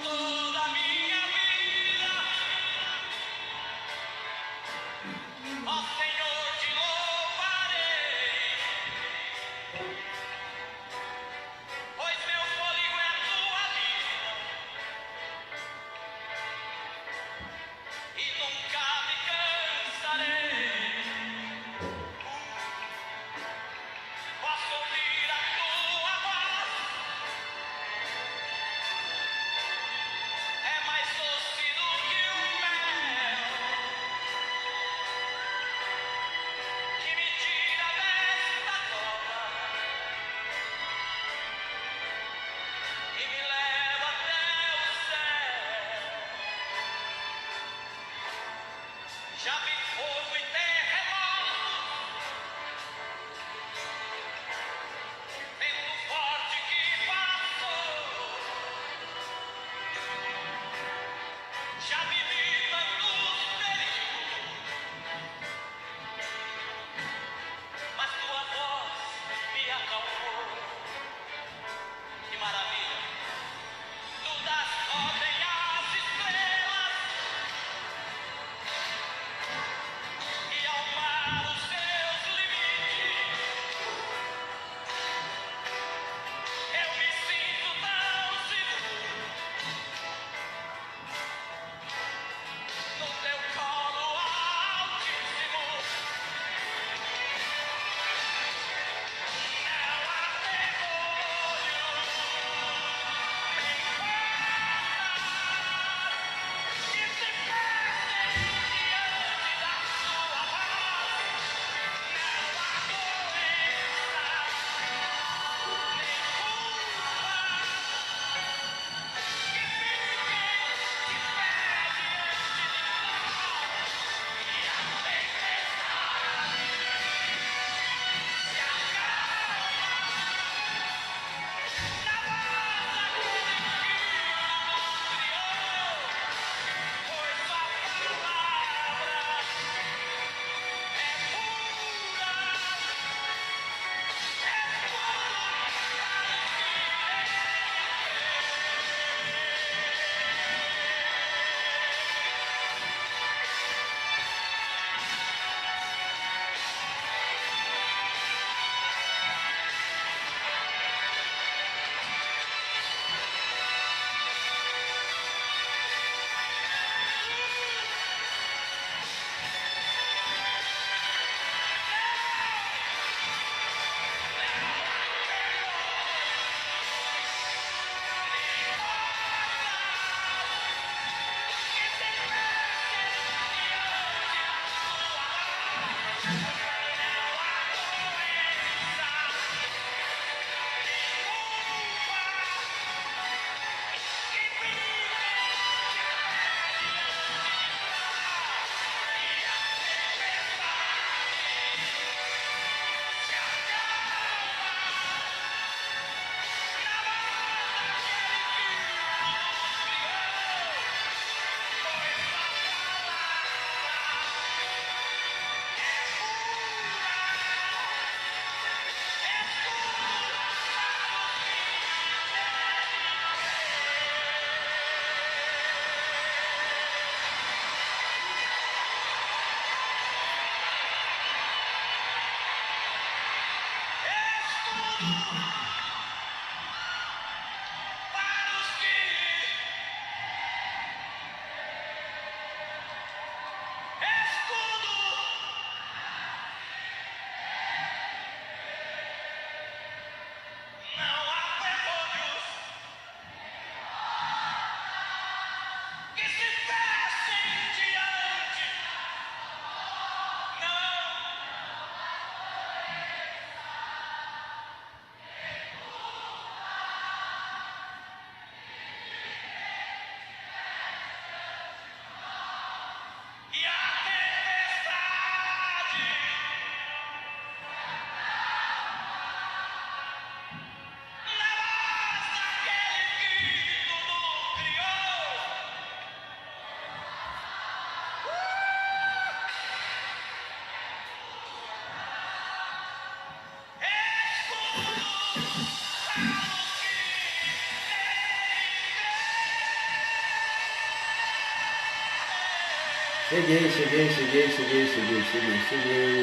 toda a minha vida, ó Senhor, te louvarei, pois meu fôlego é tua vida e nunca me cansarei. Posso ouvir a tua voz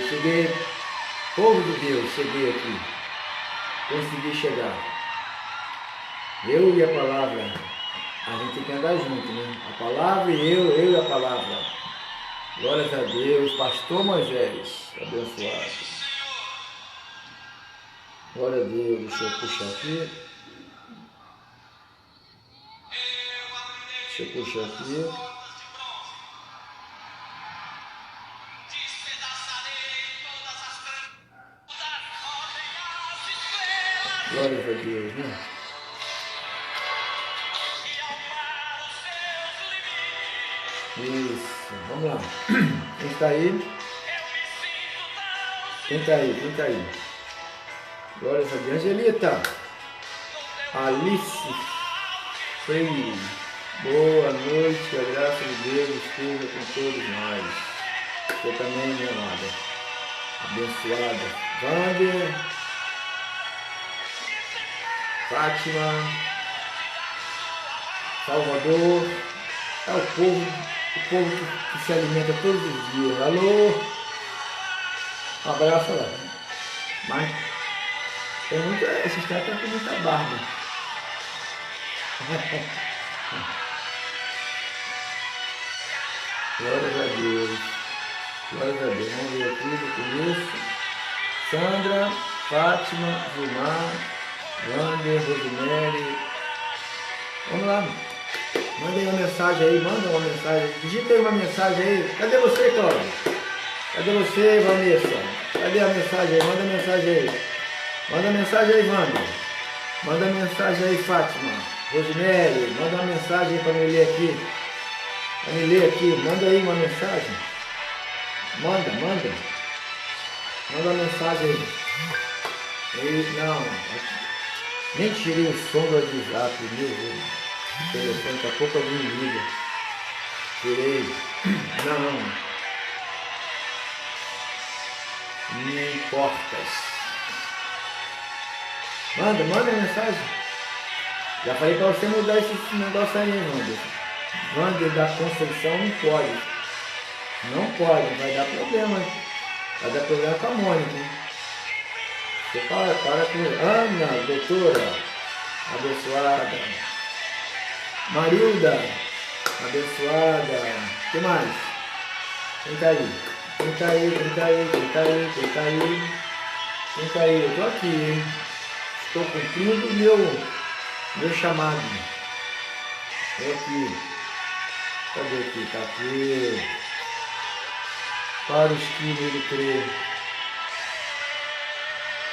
Cheguei. Povo de Deus, cheguei aqui. Consegui chegar. Eu e a palavra. A gente tem que andar junto, né? A palavra e eu e a palavra. Glórias a Deus. Pastor Moisés, abençoado. Glória a Deus. Deixa eu puxar aqui. Glórias a Deus, né? Isso, vamos lá. Quem está aí? Quem está aí? Glórias a Deus. Angelita, Alice Freire, boa noite, a graça de Deus esteja com todos nós. Você também, minha amada, abençoada. Wander, Fátima, Salvador, é o povo que se alimenta todos os dias. Alô, um abraço lá. Mas tem muito, esses caras estão com muita barba. Glórias a Deus. Glórias a Deus. Vamos ver aqui no começo. Sandra, Fátima, Vilmar, Wander, Rosemary. Vamos lá. Manda aí uma mensagem aí, manda uma mensagem. Digita aí uma mensagem aí. Cadê você, Cláudio? Cadê você, Vanessa? Cadê a mensagem aí? Manda mensagem aí. Manda mensagem aí, Wander. Manda mensagem aí, Fátima. Rosemary, manda uma mensagem aí para me ler aqui. Para me ler aqui. Manda aí uma mensagem. Manda uma mensagem aí. Não. Nem tirei o som do WhatsApp, meu. O telefone, daqui a pouco alguém liga. Tirei. Não importas. Manda mensagem. Já falei pra você mudar esse negócio aí, Wander. Wander da Conceição não pode. Não pode, vai dar problema. Vai dar problema com a Mônica. Você para com Ana, doutora, abençoada. Marilda, abençoada. O que mais? Quem tá aí? Quem tá aí? Eu tô aqui, hein? Estou cumprindo meu chamado. Estou aqui. Cadê aqui? Tá aqui. Para os que nele crê.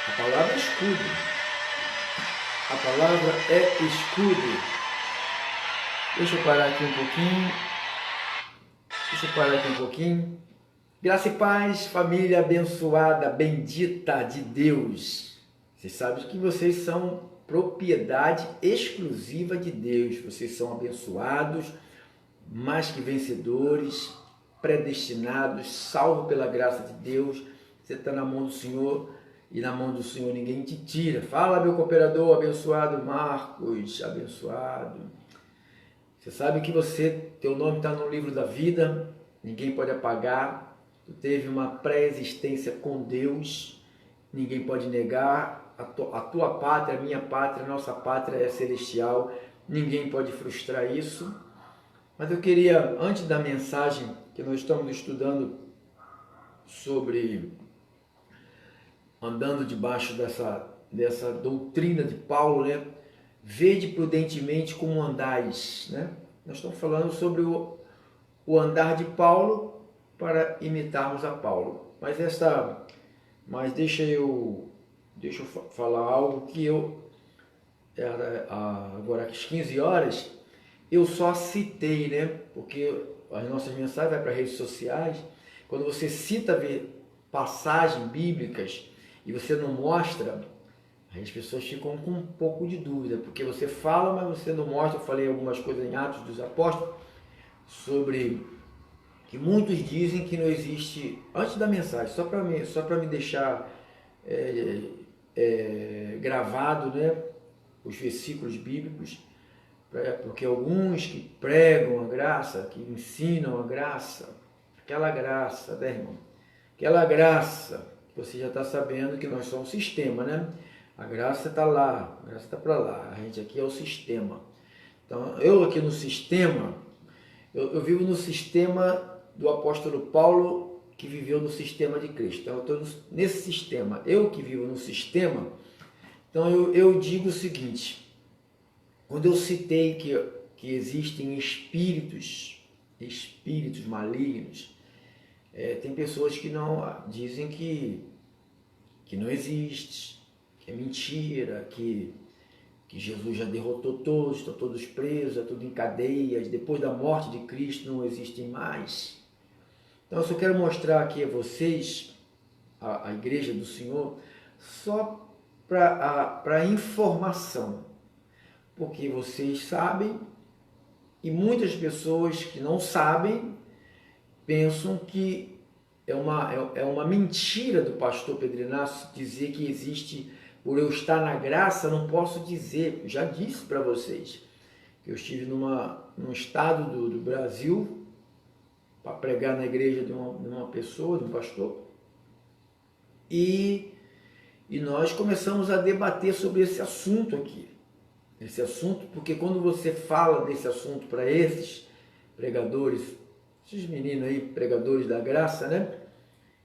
A palavra é escudo. A palavra é escudo. Deixa eu parar aqui um pouquinho. Graça e paz, família abençoada, bendita de Deus. Vocês sabem que vocês são propriedade exclusiva de Deus. Vocês são abençoados, mais que vencedores, predestinados, salvos pela graça de Deus. Você está na mão do Senhor e na mão do Senhor ninguém te tira. Fala, meu cooperador, abençoado Marcos, abençoado. Você sabe que teu nome está no livro da vida, ninguém pode apagar. Tu teve uma pré-existência com Deus, ninguém pode negar. A tua pátria, a minha pátria, a nossa pátria é celestial, ninguém pode frustrar isso. Mas eu queria, antes da mensagem que nós estamos estudando sobre andando debaixo dessa doutrina de Paulo, né? Vede prudentemente como andais, né? Nós estamos falando sobre o andar de Paulo para imitarmos a Paulo. Mas deixa eu falar algo que agora às 15 horas, eu só citei, né? Porque as nossas mensagens vão para redes sociais. Quando você cita passagens bíblicas e você não mostra, aí as pessoas ficam com um pouco de dúvida, porque você fala, mas você não mostra. Eu falei algumas coisas em Atos dos Apóstolos, sobre que muitos dizem que não existe, antes da mensagem, só para me deixar gravado, né, os versículos bíblicos, porque alguns que pregam a graça, que ensinam a graça, aquela graça, né, irmão? Aquela graça, você já está sabendo que nós somos um sistema, né? A graça está lá, a graça está para lá, a gente aqui é o sistema. Então, eu aqui no sistema, eu vivo no sistema do apóstolo Paulo, que viveu no sistema de Cristo. Então, eu estou nesse sistema. Eu que vivo no sistema, então eu digo o seguinte, quando eu citei que existem espíritos malignos, tem pessoas que não dizem que não existe, que é mentira, que Jesus já derrotou todos, estão todos presos, é tudo em cadeias, depois da morte de Cristo não existem mais. Então eu só quero mostrar aqui a vocês, a igreja do Senhor, só para informação, porque vocês sabem e muitas pessoas que não sabem pensam que é uma mentira do pastor Pedro Inácio dizer que existe, por eu estar na graça, não posso dizer. Eu já disse para vocês que eu estive num estado do Brasil para pregar na igreja de uma pessoa, de um pastor, e nós começamos a debater sobre esse assunto aqui. Esse assunto, porque quando você fala desse assunto para esses pregadores, esses meninos aí, pregadores da graça, né?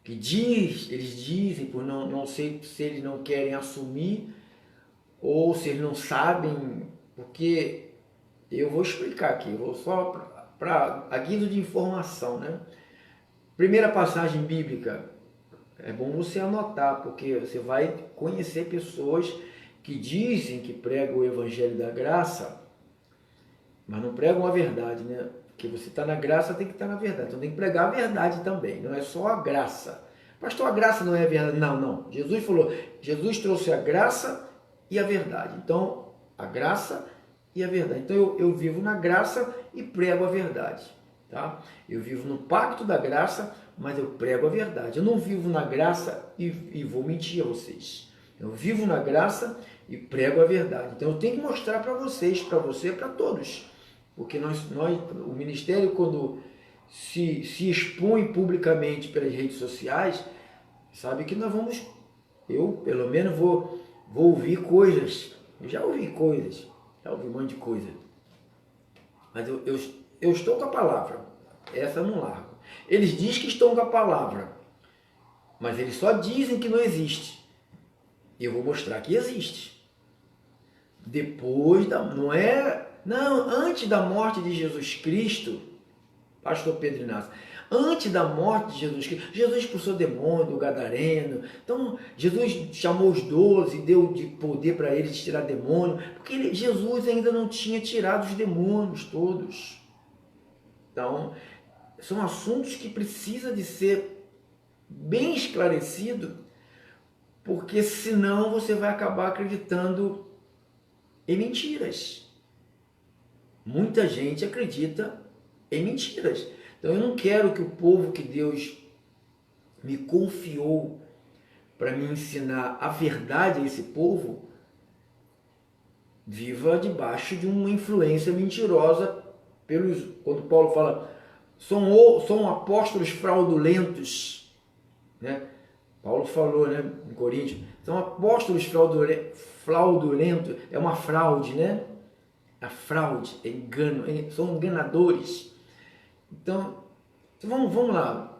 Que eles dizem, por não sei se eles não querem assumir ou se eles não sabem, porque eu vou explicar aqui, eu vou só para a guisa de informação, né? Primeira passagem bíblica, é bom você anotar, porque você vai conhecer pessoas que dizem que pregam o evangelho da graça, mas não pregam a verdade, né? Porque você está na graça, tem que estar na verdade. Então tem que pregar a verdade também, não é só a graça. Pastor, a graça não é a verdade. Não. Jesus falou, Jesus trouxe a graça e a verdade. Então, a graça e a verdade. Então eu vivo na graça e prego a verdade. Tá? Eu vivo no pacto da graça, mas eu prego a verdade. Eu não vivo na graça e vou mentir a vocês. Eu vivo na graça e prego a verdade. Então eu tenho que mostrar para vocês, para você, para todos. Porque o ministério, quando se expõe publicamente pelas redes sociais, sabe que nós vamos, eu pelo menos vou ouvir coisas. Eu já ouvi coisas, já ouvi um monte de coisa. Mas eu estou com a palavra, essa eu não largo. Eles dizem que estão com a palavra, mas eles só dizem que não existe. Eu vou mostrar que existe. Antes da morte de Jesus Cristo, pastor Pedro Inácio, antes da morte de Jesus Cristo, Jesus expulsou demônio, o gadareno. Então, Jesus chamou os 12 e deu de poder para eles tirar demônio, porque Jesus ainda não tinha tirado os demônios todos. Então, são assuntos que precisam de ser bem esclarecido, porque senão você vai acabar acreditando em mentiras. Muita gente acredita em mentiras. Então eu não quero que o povo que Deus me confiou para me ensinar a verdade a esse povo viva debaixo de uma influência mentirosa quando Paulo fala são apóstolos fraudulentos, né? Paulo falou, né, em Coríntios, são apóstolos fraudulentos, é uma fraude, né? A fraude, é engano, são enganadores. Então vamos lá.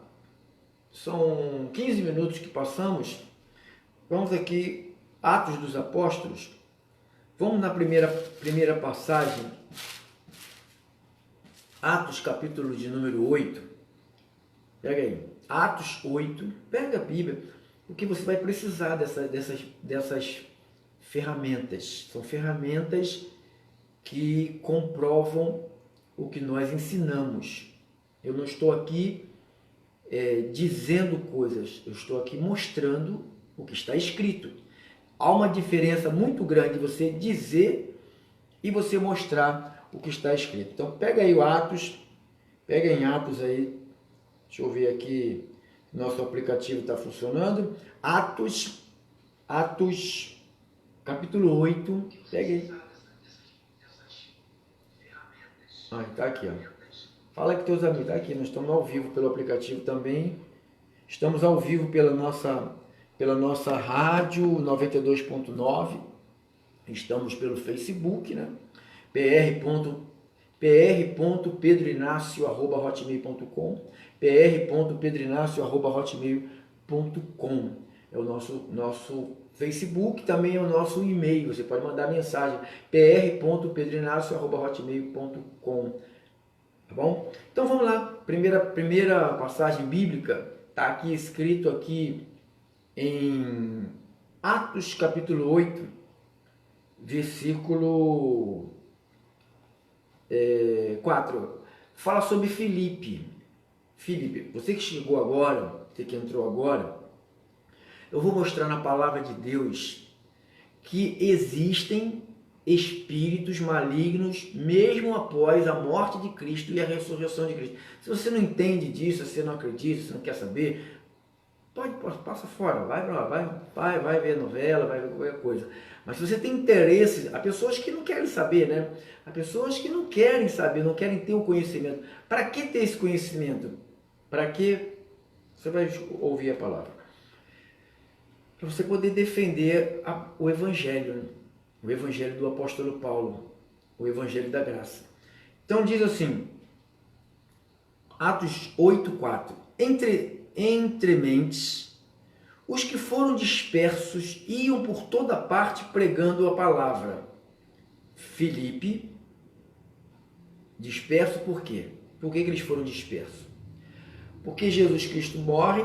São 15 minutos que passamos. Vamos aqui, Atos dos Apóstolos. Vamos na primeira passagem, Atos capítulo de número 8. Pega aí, Atos 8. Pega a Bíblia, porque você vai precisar dessas ferramentas. São ferramentas que comprovam o que nós ensinamos. Eu não estou aqui dizendo coisas, eu estou aqui mostrando o que está escrito. Há uma diferença muito grande de você dizer e você mostrar o que está escrito. Então pega aí o Atos, pega em Atos aí, deixa eu ver aqui, nosso aplicativo está funcionando. Atos capítulo 8, pega aí. Está aqui, ó. Fala com teus amigos. Tá aqui, nós estamos ao vivo pelo aplicativo também. Estamos ao vivo pela nossa rádio 92.9. Estamos pelo Facebook, né? pr.pedroinacio@hotmail.com, pr.pedroinacio@hotmail.com. É o nosso Facebook, também é o nosso e-mail. Você pode mandar mensagem pr.pedroinacio@hotmail.com. Tá bom? Então vamos lá. Primeira passagem bíblica está aqui escrito aqui em Atos capítulo 8, versículo 4. Fala sobre Filipe. Filipe, você que chegou agora, você que entrou agora, eu vou mostrar na palavra de Deus que existem espíritos malignos mesmo após a morte de Cristo e a ressurreição de Cristo. Se você não entende disso, se você não acredita, se você não quer saber, passa fora, vai para lá, vai ver novela, vai ver qualquer coisa. Mas se você tem interesse, há pessoas que não querem saber, né? Há pessoas que não querem saber, não querem ter o conhecimento. Para que ter esse conhecimento? Para que você vai ouvir a palavra? Para você poder defender o Evangelho, né? O Evangelho do apóstolo Paulo, o Evangelho da graça. Então diz assim, Atos 8:4. Entre mentes, os que foram dispersos iam por toda parte pregando a palavra. Filipe, disperso por quê? Por que eles foram dispersos? Porque Jesus Cristo morre,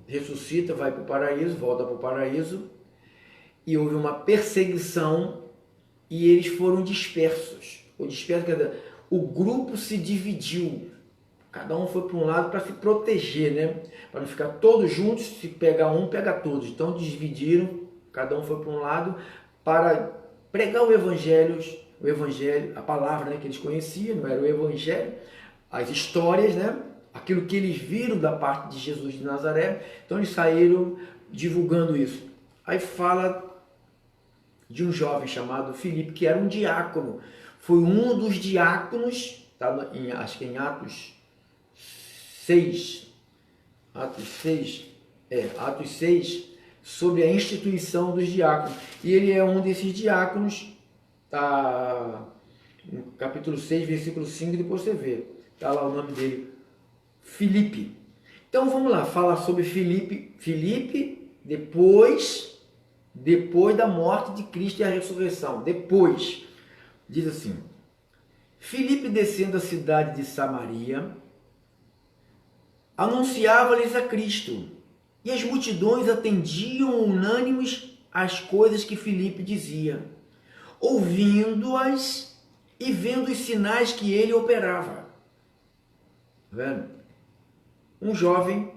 ressuscita, vai para o paraíso, volta para o paraíso, e houve uma perseguição e eles foram dispersos. O grupo se dividiu. Cada um foi para um lado para se proteger, né? Para não ficar todos juntos, se pegar um, pega todos. Então dividiram, cada um foi para um lado para pregar o evangelho, a palavra, né, que eles conheciam, não era o evangelho, as histórias, né? Aquilo que eles viram da parte de Jesus de Nazaré. Então eles saíram divulgando isso. Aí fala de um jovem chamado Filipe, que era um diácono. Foi um dos diáconos, tá, acho que em Atos 6, sobre a instituição dos diáconos. E ele é um desses diáconos, tá, no capítulo 6, versículo 5, depois você vê. Está lá o nome dele, Filipe. Então vamos lá, falar sobre Filipe. Filipe, depois da morte de Cristo e a ressurreição. Depois, diz assim, Filipe, descendo a cidade de Samaria, anunciava-lhes a Cristo, e as multidões atendiam unânimes às coisas que Filipe dizia, ouvindo-as e vendo os sinais que ele operava. Tá vendo? Um jovem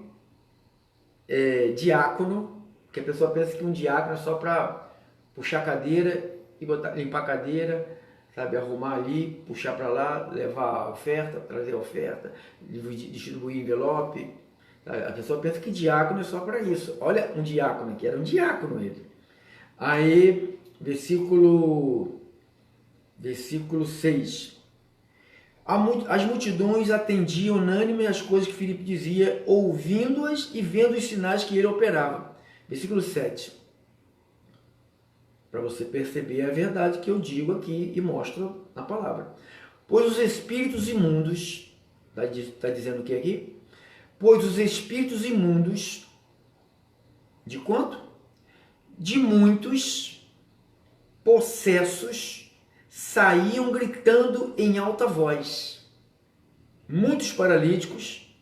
diácono, que a pessoa pensa que um diácono é só para puxar a cadeira e limpar a cadeira, sabe, arrumar ali, puxar para lá, levar a oferta, trazer a oferta, distribuir envelope. Sabe? A pessoa pensa que diácono é só para isso. Olha, um diácono aqui, era um diácono ele. Aí, versículo 6. As multidões atendiam unânime às coisas que Filipe dizia, ouvindo-as e vendo os sinais que ele operava. Versículo 7. Para você perceber a verdade que eu digo aqui e mostro na palavra. Pois os espíritos imundos, está dizendo o que aqui? Pois os espíritos imundos, de quanto? De muitos possessos, saíam gritando em alta voz. Muitos paralíticos,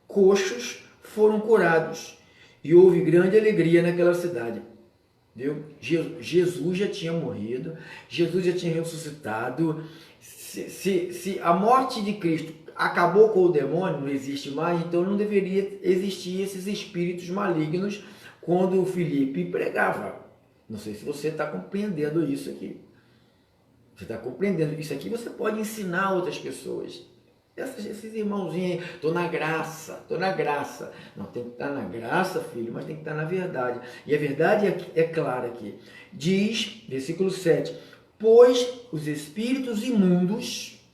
coxos, foram curados. E houve grande alegria naquela cidade. Viu? Jesus já tinha morrido, Jesus já tinha ressuscitado. Se a morte de Cristo acabou com o demônio, não existe mais, então não deveria existir esses espíritos malignos quando o Filipe pregava. Não sei se você está compreendendo isso aqui. Você está compreendendo? Isso aqui você pode ensinar outras pessoas. Esses irmãozinhos aí, estou na graça. Não, tem que estar na graça, filho, mas tem que estar na verdade. E a verdade é clara aqui. Diz, versículo 7, pois os espíritos imundos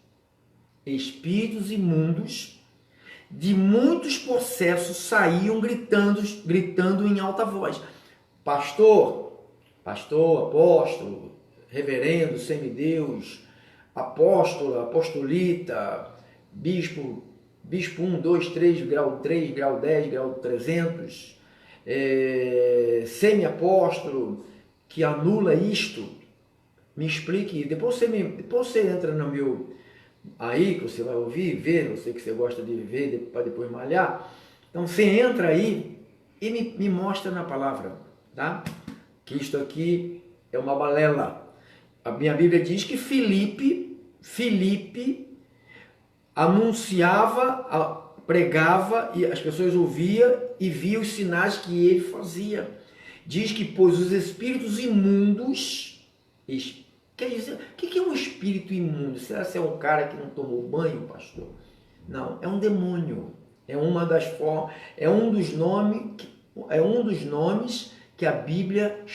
espíritos imundos de muitos possessos saíam gritando em alta voz. Pastor, apóstolo, reverendo, semideus, apóstola, apostolita, bispo 1, 2, 3, grau 10, grau 300, semi-apóstolo, que anula isto. Me explique, depois você entra no meu, aí que você vai ouvir, ver, eu sei que você gosta de ver para depois malhar, então você entra aí e me mostra na palavra, tá? Que isto aqui é uma balela. A minha Bíblia diz que Filipe anunciava, pregava e as pessoas ouviam e viam os sinais que ele fazia. Diz que pôs os espíritos imundos. Quer dizer, o que é um espírito imundo? Será que é um cara que não tomou banho, pastor? Não, é um demônio. É uma das formas, é um dos nomes que a Bíblia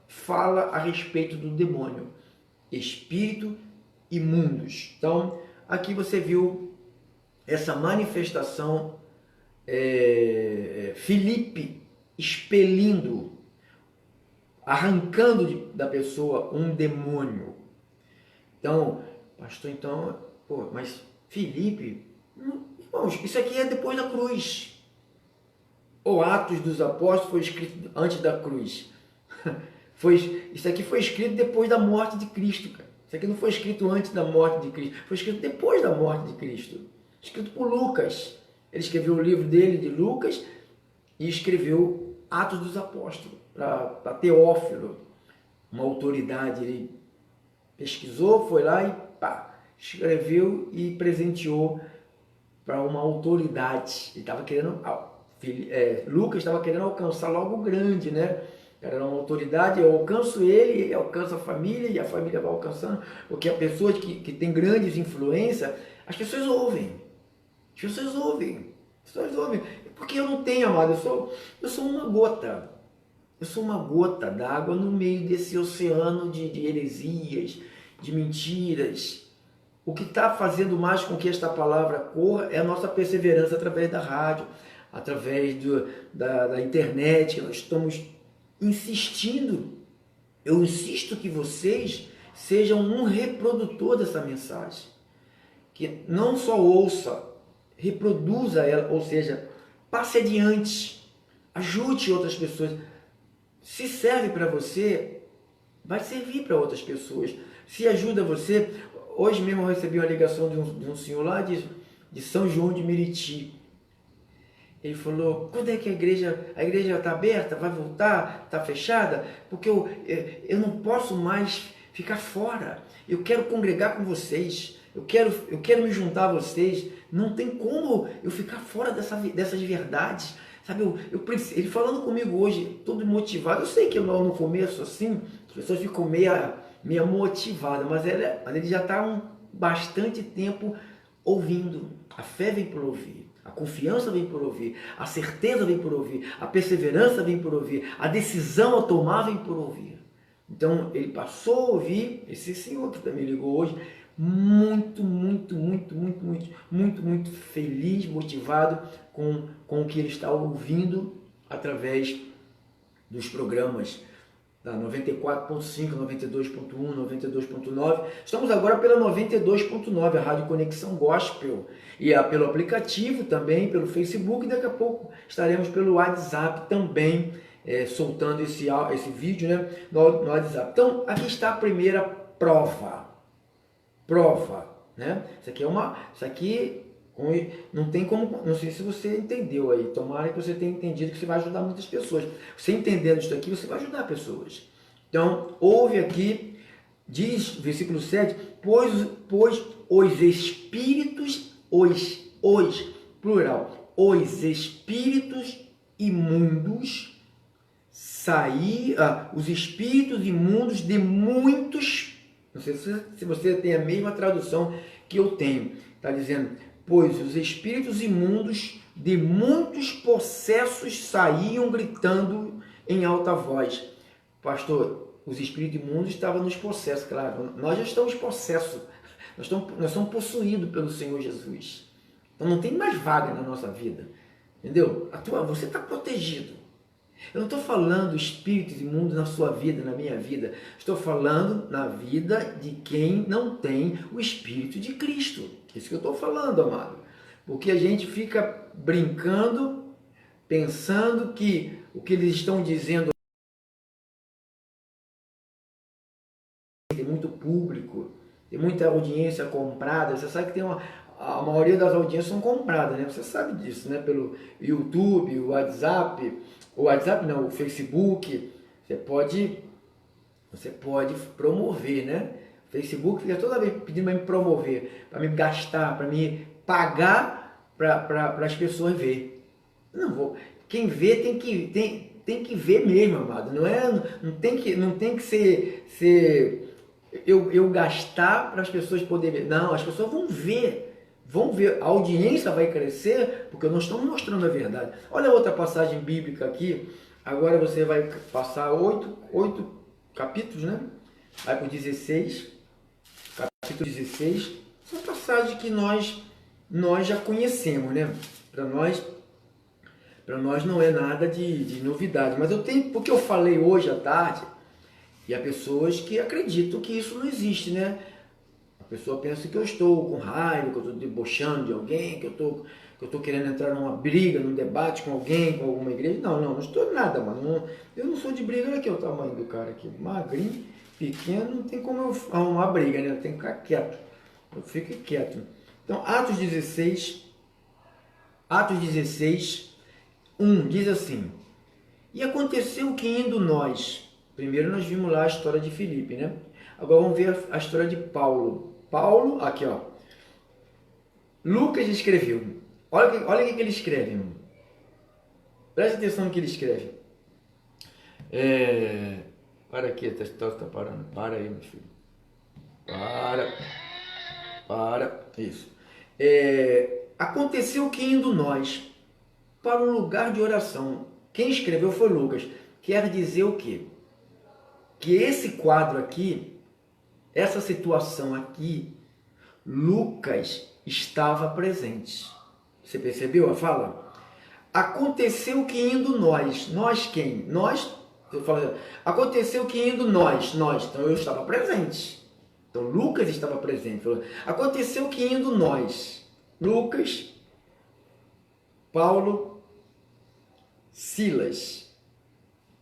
fala a respeito do demônio. Espírito imundos. Então, aqui você viu essa manifestação, Filipe expelindo, arrancando da pessoa um demônio. Então, pastor, mas Filipe, irmãos, isso aqui é depois da cruz. O Atos dos Apóstolos foi escrito antes da cruz. Isso aqui foi escrito depois da morte de Cristo, cara. Isso aqui não foi escrito antes da morte de Cristo, foi escrito depois da morte de Cristo. Escrito por Lucas. Ele escreveu o livro dele, de Lucas, e escreveu Atos dos Apóstolos, para Teófilo, uma autoridade. Ele pesquisou, foi lá e escreveu e presenteou para uma autoridade. Ele estava querendo, Lucas estava querendo alcançar logo o grande, né? Era uma autoridade, eu alcanço ele alcança a família, e a família vai alcançando, porque a pessoa que tem grandes influências, as pessoas ouvem. Porque eu não tenho, amado, eu sou uma gota. Eu sou uma gota d'água no meio desse oceano de heresias, de mentiras. O que está fazendo mais com que esta palavra corra é a nossa perseverança através da rádio, através da internet, que nós estamos insistindo. Eu insisto que vocês sejam um reprodutor dessa mensagem. Que não só ouça, reproduza ela, ou seja, passe adiante, ajude outras pessoas. Se serve para você, vai servir para outras pessoas. Se ajuda você, hoje mesmo eu recebi uma ligação de um senhor lá de São João de Meriti. Ele falou, quando é que a igreja está aberta, vai voltar, está fechada? Porque eu não posso mais ficar fora, eu quero congregar com vocês, eu quero me juntar a vocês, não tem como eu ficar fora dessas verdades, sabe? Ele falando comigo hoje, todo motivado, eu sei que no começo assim, as pessoas ficam meio motivadas, mas ele já está há bastante tempo ouvindo. A fé vem por ouvir, a confiança vem por ouvir, a certeza vem por ouvir, a perseverança vem por ouvir, a decisão a tomar vem por ouvir. Então ele passou a ouvir, esse senhor que também ligou hoje, muito feliz, motivado com o que ele está ouvindo através dos programas da 94.5, 92.1, 92.9. Estamos agora pela 92.9, a Rádio Conexão Gospel, e pelo aplicativo também, pelo Facebook, e daqui a pouco estaremos pelo WhatsApp também, soltando esse vídeo, né, no WhatsApp. Então, aqui está a primeira prova, né? Isso aqui não tem como, não sei se você entendeu aí, tomara que você tenha entendido, que você vai ajudar muitas pessoas. Você entendendo isso aqui, você vai ajudar pessoas. Então, ouve aqui, diz, versículo 7, pois os espíritos, plural, os espíritos imundos os espíritos imundos de muitos, não sei se você tem a mesma tradução que eu tenho, está dizendo, pois os espíritos imundos de muitos possessos saíam gritando em alta voz. Pastor, os espíritos imundos estavam nos possessos, claro, nós já estamos possessos, Nós somos possuídos pelo Senhor Jesus. Então não tem mais vaga na nossa vida. Entendeu? Você está protegido. Eu não estou falando espíritos imundos na sua vida, na minha vida. Estou falando na vida de quem não tem o Espírito de Cristo. Isso que eu estou falando, amado. Porque a gente fica brincando, pensando que o que eles estão dizendo tem muito público, tem muita audiência comprada. Você sabe que a maioria das audiências são compradas, né? Você sabe disso, né? Pelo YouTube, o WhatsApp não, o Facebook. Você pode promover, né? O Facebook fica toda vez pedindo para me promover, para me gastar, para me pagar para as pessoas ver. Não vou. Quem vê tem que ver mesmo, amado. Não tem que ser eu gastar para as pessoas poderem ver. Não, as pessoas vão ver. Vão ver, a audiência vai crescer porque nós estamos mostrando a verdade. Olha outra passagem bíblica aqui. Agora você vai passar 8 capítulos, né? Vai para o 16, capítulo 16. São passagens que nós já conhecemos, né? Para nós não é nada de novidade. Mas porque eu falei hoje à tarde, e há pessoas que acreditam que isso não existe, né? A pessoa pensa que eu estou com raiva, que eu estou debochando de alguém, que eu estou querendo entrar numa briga, num debate com alguém, com alguma igreja. Não estou nada, mano. Eu não sou de briga. Olha aqui o tamanho do cara aqui. Magrinho, pequeno, não tem como eu arrumar briga, né? Eu tenho que ficar quieto. Eu fico quieto. Então, Atos 16, 1 diz assim: E aconteceu que indo nós, primeiro nós vimos lá a história de Filipe, né? Agora vamos ver a história de Paulo. Paulo, aqui ó, Lucas escreveu. Olha o que ele escreve, irmão. Presta atenção no que ele escreve. Para aqui, está parando. Para aí, meu filho. Para. Isso. Aconteceu que indo nós para um lugar de oração. Quem escreveu foi Lucas. Quer dizer o quê? Que esse quadro aqui, essa situação aqui, Lucas estava presente. Você percebeu a fala? Aconteceu que indo nós quem? Aconteceu que indo nós, então eu estava presente. Então Lucas estava presente. Aconteceu que indo nós, Lucas, Paulo, Silas.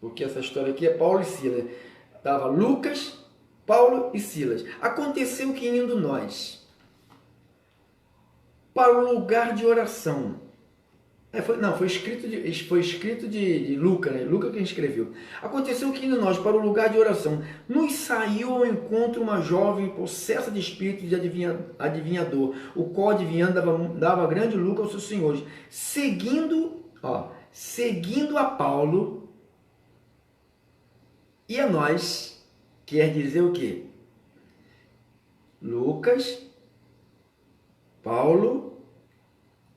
Porque essa história aqui é Paulo e Silas. Estava Lucas, Paulo e Silas. Aconteceu que indo nós para o lugar de oração. Foi escrito de Lucas, né? Lucas quem escreveu. Aconteceu que indo nós para o lugar de oração, nos saiu ao encontro uma jovem possessa de espírito de adivinhador, o qual adivinhando dava grande lucro aos seus senhores, seguindo a Paulo e a nós. Quer dizer o quê? Lucas, Paulo,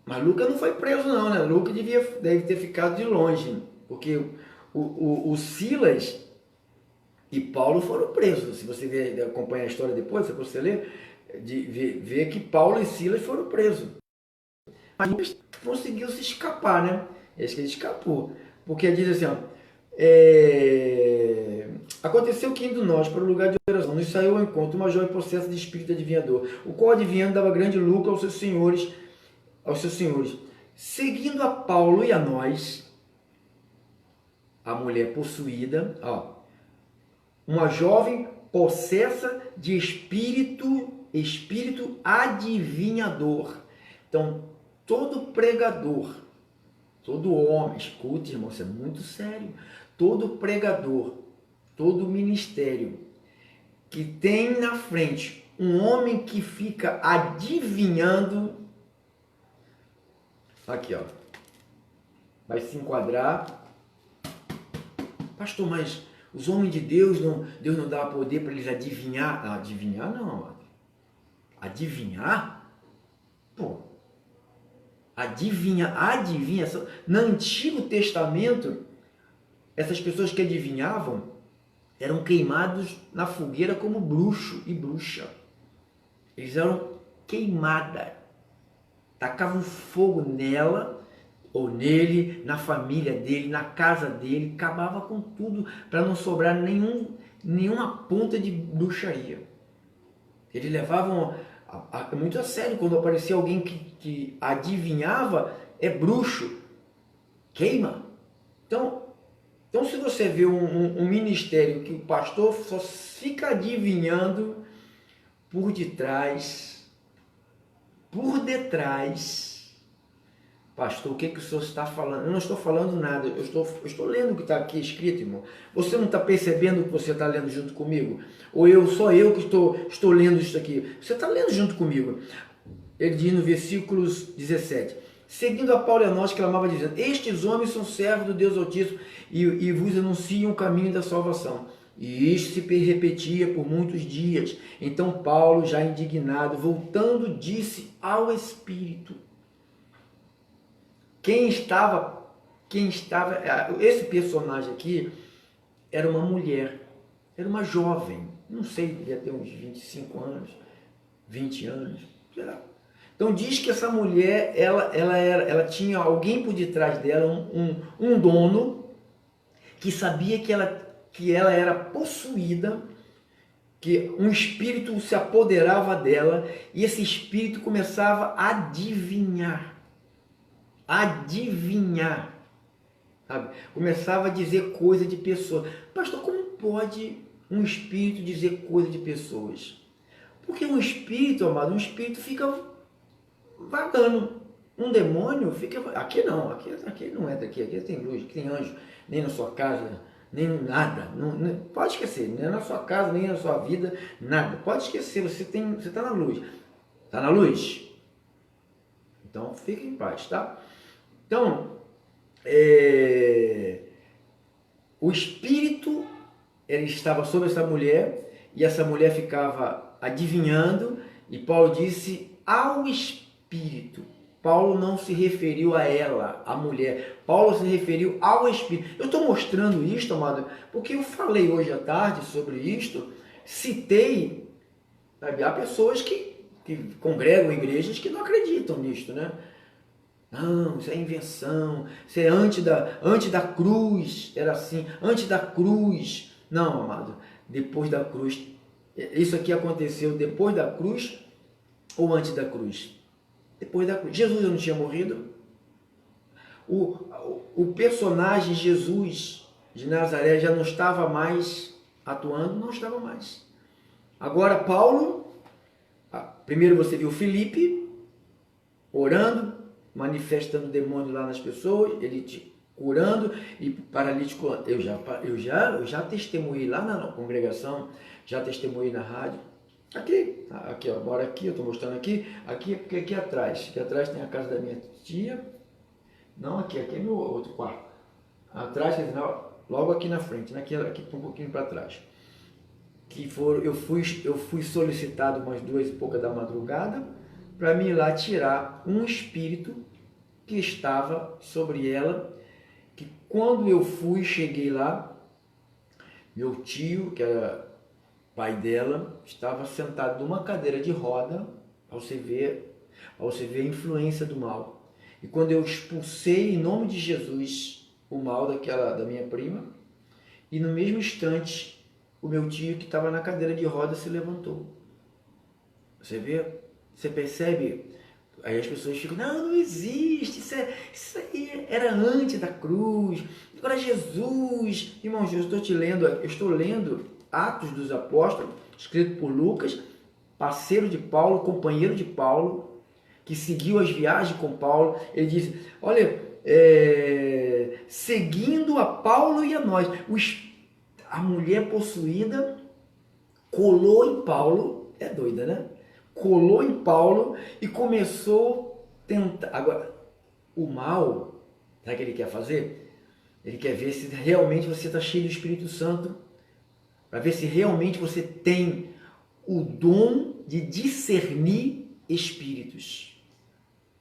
mas Lucas não foi preso não, né? Lucas deve ter ficado de longe, porque o Silas e Paulo foram presos. Se você acompanhar a história depois, se você ler, ver que Paulo e Silas foram presos. Mas Lucas conseguiu se escapar, né? Esse que ele escapou. Porque diz assim, aconteceu que indo nós para o lugar de oração, nos saiu ao encontro uma jovem possessa de espírito adivinhador, o qual adivinhando dava grande lucro aos seus senhores. Seguindo a Paulo e a nós, a mulher possuída, uma jovem possessa de espírito adivinhador. Então, todo pregador, todo homem, escute, irmão, isso é muito sério. Todo pregador, todo ministério que tem na frente um homem que fica adivinhando, aqui vai se enquadrar. Pastor, mas os homens de Deus não dá poder para eles adivinhar? Adivinhar não. Adivinhar? Pô. Adivinha. No Antigo Testamento, essas pessoas que adivinhavam eram queimados na fogueira como bruxo e bruxa. eles eram queimadas. Tacavam fogo nela ou nele, na família dele, na casa dele, acabava com tudo para não sobrar nenhuma ponta de bruxaria. Eles levavam muito a sério quando aparecia alguém que adivinhava, é bruxo, queima. Então se você vê um ministério que o pastor só fica adivinhando por detrás, pastor, o que o senhor está falando? Eu não estou falando nada, eu estou lendo o que está aqui escrito, irmão. Você não está percebendo o que você está lendo junto comigo? Ou só eu que estou lendo isso aqui? Você está lendo junto comigo. Ele diz no versículo 17: seguindo a Paulo e a nós, clamava dizendo: estes homens são servos do Deus Altíssimo e vos anunciam o caminho da salvação. E isto se repetia por muitos dias. Então Paulo, já indignado, voltando, disse ao Espírito. Quem estava, esse personagem aqui era uma mulher, era uma jovem, não sei, devia ter uns 25 anos, 20 anos, sei lá. Então diz que essa mulher, ela tinha alguém por detrás dela, um dono, que sabia que ela era possuída, que um espírito se apoderava dela, e esse espírito começava a adivinhar, sabe? Começava a dizer coisa de pessoas. Pastor, como pode um espírito dizer coisa de pessoas? Porque um espírito, amado, fica vagando. Um demônio fica... Aqui não é daqui, aqui tem luz, aqui tem anjo, nem na sua casa, nem nada. Não, pode esquecer, nem na sua casa, nem na sua vida, nada. Pode esquecer, você está na luz. Está na luz? Então fique em paz, tá? Então, o espírito ele estava sobre essa mulher e essa mulher ficava adivinhando, e Paulo disse ao espírito. Paulo não se referiu a ela, a mulher. Paulo se referiu ao espírito. Eu estou mostrando isto, amado, porque eu falei hoje à tarde sobre isto, citei, sabe, há pessoas que congregam em igrejas que não acreditam nisto, né? Não, isso é invenção, isso é antes da cruz, era assim, antes da cruz. Não, amado, depois da cruz. Isso aqui aconteceu depois da cruz ou antes da cruz? Depois da cruz. Jesus não tinha morrido? O personagem Jesus de Nazaré já não estava mais atuando? Não estava mais. Agora Paulo, primeiro você viu Filipe orando, manifestando demônio lá nas pessoas, ele curando e paralítico. Eu já testemunhei lá na congregação, já testemunhei na rádio. Aqui, ó, bora aqui, eu estou mostrando aqui atrás. Aqui atrás tem a casa da minha tia. Não aqui é meu outro quarto. Atrás, logo aqui na frente, né? Aqui um pouquinho para trás. Eu fui solicitado umas 2h pouca da madrugada para me ir lá tirar um espírito que estava sobre ela, que quando eu cheguei lá, meu tio, que era pai dela, estava sentado numa cadeira de roda, para você ver a influência do mal. E quando eu expulsei em nome de Jesus o mal da minha prima, e no mesmo instante o meu tio que estava na cadeira de roda se levantou. Você vê? Você percebe? Aí as pessoas ficam, não existe, isso aí era antes da cruz, agora Jesus. Irmãos, eu estou lendo Atos dos Apóstolos, escrito por Lucas, parceiro de Paulo, companheiro de Paulo, que seguiu as viagens com Paulo. Ele diz, olha, seguindo a Paulo e a nós, a mulher possuída colou em Paulo, é doida, né? Colou em Paulo e começou a tentar. Agora, o mal, sabe o que ele quer fazer? Ele quer ver se realmente você está cheio do Espírito Santo, para ver se realmente você tem o dom de discernir espíritos.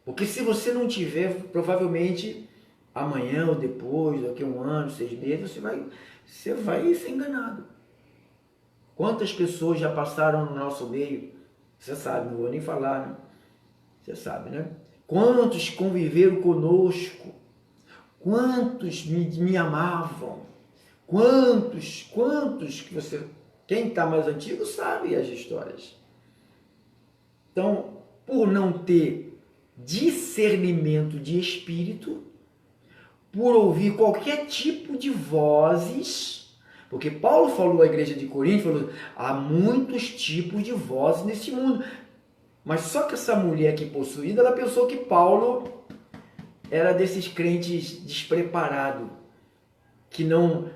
Porque se você não tiver, provavelmente amanhã ou depois, daqui a 1 ano, 6 meses, você vai ser enganado. Quantas pessoas já passaram no nosso meio Você sabe, não vou nem falar, né? Você sabe, né? Quantos conviveram conosco? Quantos me amavam? Quantos que você... Quem está mais antigo sabe as histórias. Então, por não ter discernimento de espírito, por ouvir qualquer tipo de vozes, porque Paulo falou à igreja de Corinto, falou, há muitos tipos de vozes nesse mundo. Mas só que essa mulher aqui possuída, ela pensou que Paulo era desses crentes despreparados, que não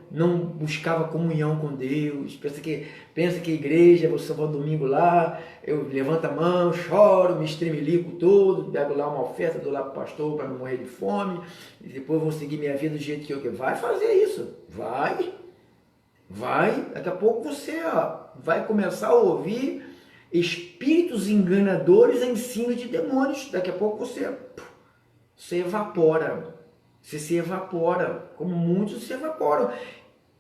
buscava comunhão com Deus, pensa que a igreja, você vai domingo lá, eu levanto a mão, choro, me estremelico todo, pego lá uma oferta, dou lá para o pastor para não morrer de fome, e depois vou seguir minha vida do jeito que eu quero. Vai fazer isso, vai, daqui a pouco você vai começar a ouvir espíritos enganadores a ensino de demônios, daqui a pouco você evapora. Você se evapora, como muitos se evaporam.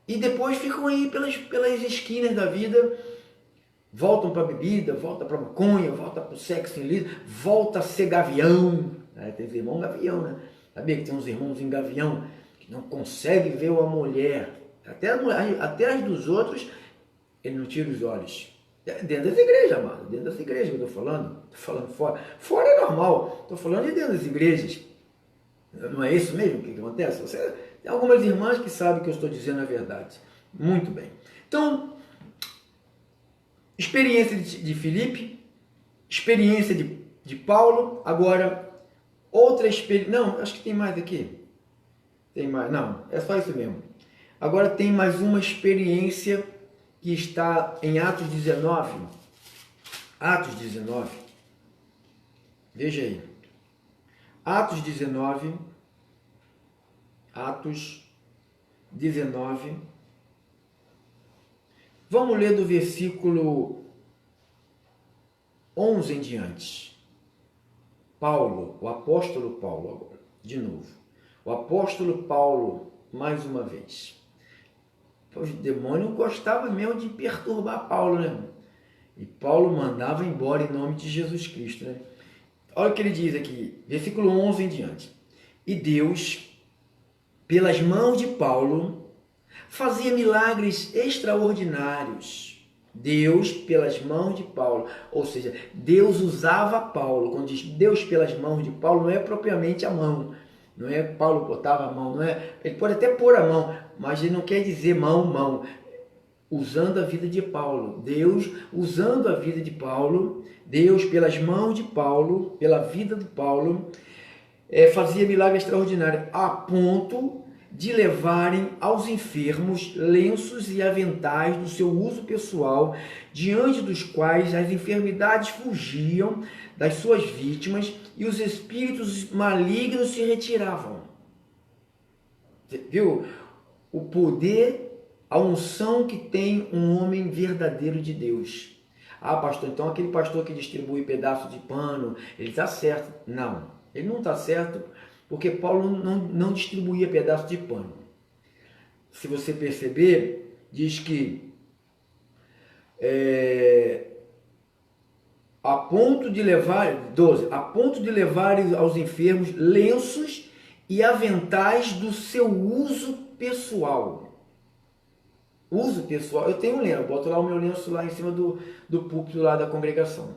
E depois ficam aí pelas esquinas da vida, voltam para a bebida, voltam para a maconha, voltam para o sexo ilícito, volta a ser gavião. Tem irmão gavião, né? Sabia que tem uns irmãos em gavião que não conseguem ver uma mulher. Até as dos outros, ele não tira os olhos. Dentro das igrejas, amado. Dentro das igrejas que eu estou falando. Estou falando fora. Fora é normal. Estou falando de dentro das igrejas. Não é isso mesmo que acontece? Tem algumas irmãs que sabem que eu estou dizendo a verdade. Muito bem. Então, experiência de Filipe, experiência de Paulo, agora outra experiência. Não, acho que tem mais aqui. Tem mais. Não, é só isso mesmo. Agora tem mais uma experiência que está em Atos 19. Atos 19. Veja aí. Atos 19, vamos ler do versículo 11 em diante. Paulo, o apóstolo Paulo agora, de novo. O apóstolo Paulo, mais uma vez. O demônio gostava mesmo de perturbar Paulo, né? E Paulo mandava embora em nome de Jesus Cristo, né? Olha o que ele diz aqui, versículo 11 em diante. E Deus, pelas mãos de Paulo, fazia milagres extraordinários. Deus, pelas mãos de Paulo. Ou seja, Deus usava Paulo. Quando diz Deus pelas mãos de Paulo, não é propriamente a mão. Não é Paulo botava a mão. Não é, ele pode até pôr a mão, mas ele não quer dizer mão. Usando a vida de Paulo. Deus usando a vida de Paulo. Deus, pelas mãos de Paulo, pela vida de Paulo, fazia milagre extraordinário, a ponto de levarem aos enfermos lenços e aventais do seu uso pessoal, diante dos quais as enfermidades fugiam das suas vítimas e os espíritos malignos se retiravam. Você viu? O poder, a unção que tem um homem verdadeiro de Deus. Ah, pastor, então aquele pastor que distribui pedaço de pano, ele está certo. Não, ele não está certo, porque Paulo não distribuía pedaço de pano. Se você perceber, diz que a ponto de levar aos enfermos lenços e aventais do seu uso pessoal. Uso pessoal, eu tenho um lenço, eu boto lá o meu lenço lá em cima do púlpito lá da congregação.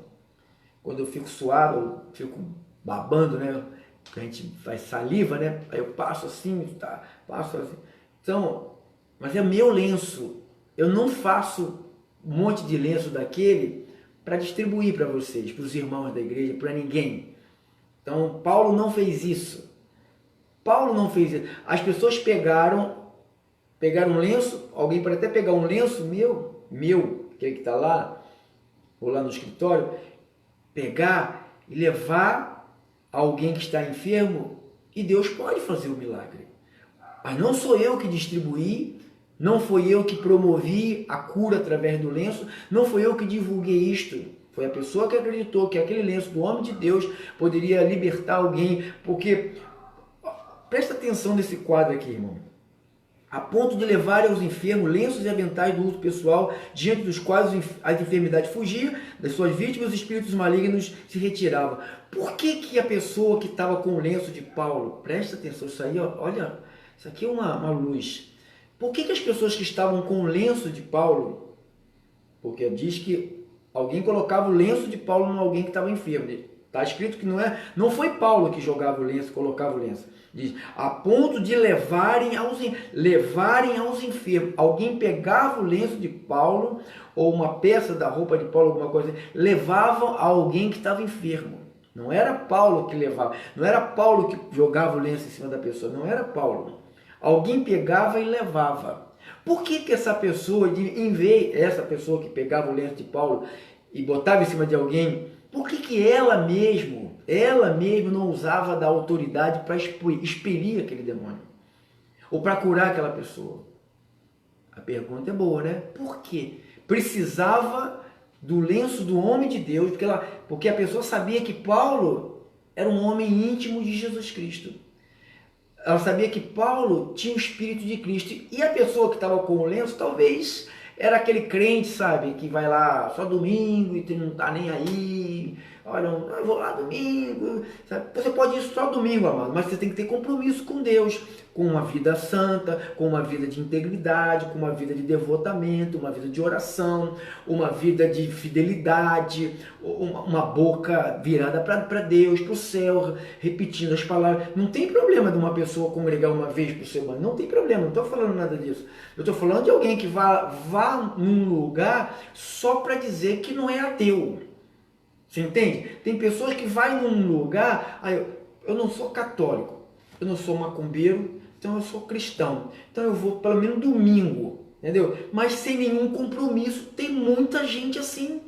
Quando eu fico suado, eu fico babando, né? A gente faz saliva, né? Aí eu passo assim, passo assim. Então, mas é meu lenço. Eu não faço um monte de lenço daquele para distribuir para vocês, para os irmãos da igreja, para ninguém. Então, Paulo não fez isso. Paulo não fez isso. As pessoas pegaram um lenço, alguém pode até pegar um lenço meu, aquele que está lá, ou lá no escritório, pegar e levar a alguém que está enfermo, e Deus pode fazer o milagre. Mas não sou eu que distribuí, não foi eu que promovi a cura através do lenço, não foi eu que divulguei isto. Foi a pessoa que acreditou que aquele lenço do homem de Deus poderia libertar alguém, porque presta atenção nesse quadro aqui, irmão. a ponto de levarem aos enfermos lenços e aventais do uso pessoal, diante dos quais as enfermidades fugiam das suas vítimas, os espíritos malignos se retiravam. Por que que a pessoa que estava com o lenço de Paulo, presta atenção, isso aí, olha, isso aqui é uma luz. Por que que as pessoas que estavam com o lenço de Paulo, porque diz que alguém colocava o lenço de Paulo em alguém que estava enfermo, está escrito que não foi Paulo que jogava o lenço, colocava o lenço. Diz, a ponto de levarem aos enfermos. Alguém pegava o lenço de Paulo, ou uma peça da roupa de Paulo, alguma coisa, levava a alguém que estava enfermo. Não era Paulo que levava, não era Paulo que jogava o lenço em cima da pessoa, não era Paulo. Alguém pegava e levava. Por que que essa pessoa, essa pessoa que pegava o lenço de Paulo e botava em cima de alguém, por que que ela mesma não usava da autoridade para expelir aquele demônio? Ou para curar aquela pessoa? A pergunta é boa, né? Por quê? Precisava do lenço do homem de Deus, porque a pessoa sabia que Paulo era um homem íntimo de Jesus Cristo. Ela sabia que Paulo tinha o Espírito de Cristo. E a pessoa que estava com o lenço, talvez era aquele crente, sabe, que vai lá só domingo e não está nem aí. Olha, eu vou lá domingo. Sabe? Você pode ir só domingo, amado, mas você tem que ter compromisso com Deus, com uma vida santa, com uma vida de integridade, com uma vida de devotamento, uma vida de oração, uma vida de fidelidade, uma boca virada para Deus, para o céu, repetindo as palavras. Não tem problema de uma pessoa congregar uma vez por semana, não tem problema, não estou falando nada disso. Eu estou falando de alguém que vá num lugar só para dizer que não é ateu. Você entende? Tem pessoas que vai num lugar, eu não sou católico, eu não sou macumbeiro, então eu sou cristão. Então eu vou pelo menos domingo, entendeu? Mas sem nenhum compromisso. Tem muita gente assim,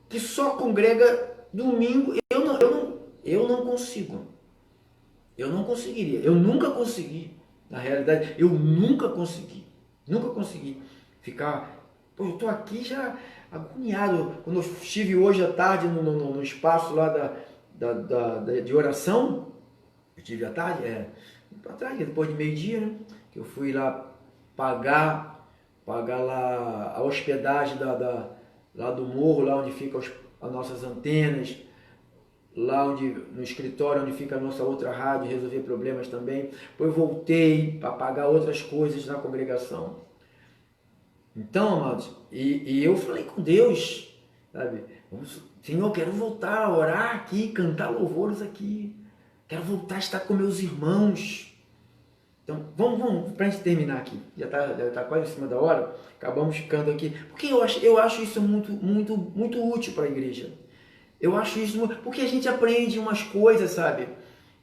que só congrega domingo. Eu não consigo. Eu não conseguiria. Eu nunca consegui. Na realidade, eu nunca consegui. Nunca consegui ficar... Pô, eu estou aqui já agoniado. Quando eu estive hoje à tarde no espaço lá de oração, eu estive à tarde, depois de meio-dia, né? Que eu fui lá pagar lá a hospedagem lá do morro, lá onde ficam as nossas antenas, lá no escritório onde fica a nossa outra rádio, resolver problemas também. Depois voltei para pagar outras coisas na congregação. Então, amados, e eu falei com Deus, sabe? Senhor, eu quero voltar a orar aqui, cantar louvores aqui. Quero voltar a estar com meus irmãos. Então, vamos para a gente terminar aqui. Já tá quase em cima da hora. Acabamos ficando aqui. Porque eu acho isso muito, muito, muito útil para a igreja. Eu acho isso porque a gente aprende umas coisas, sabe?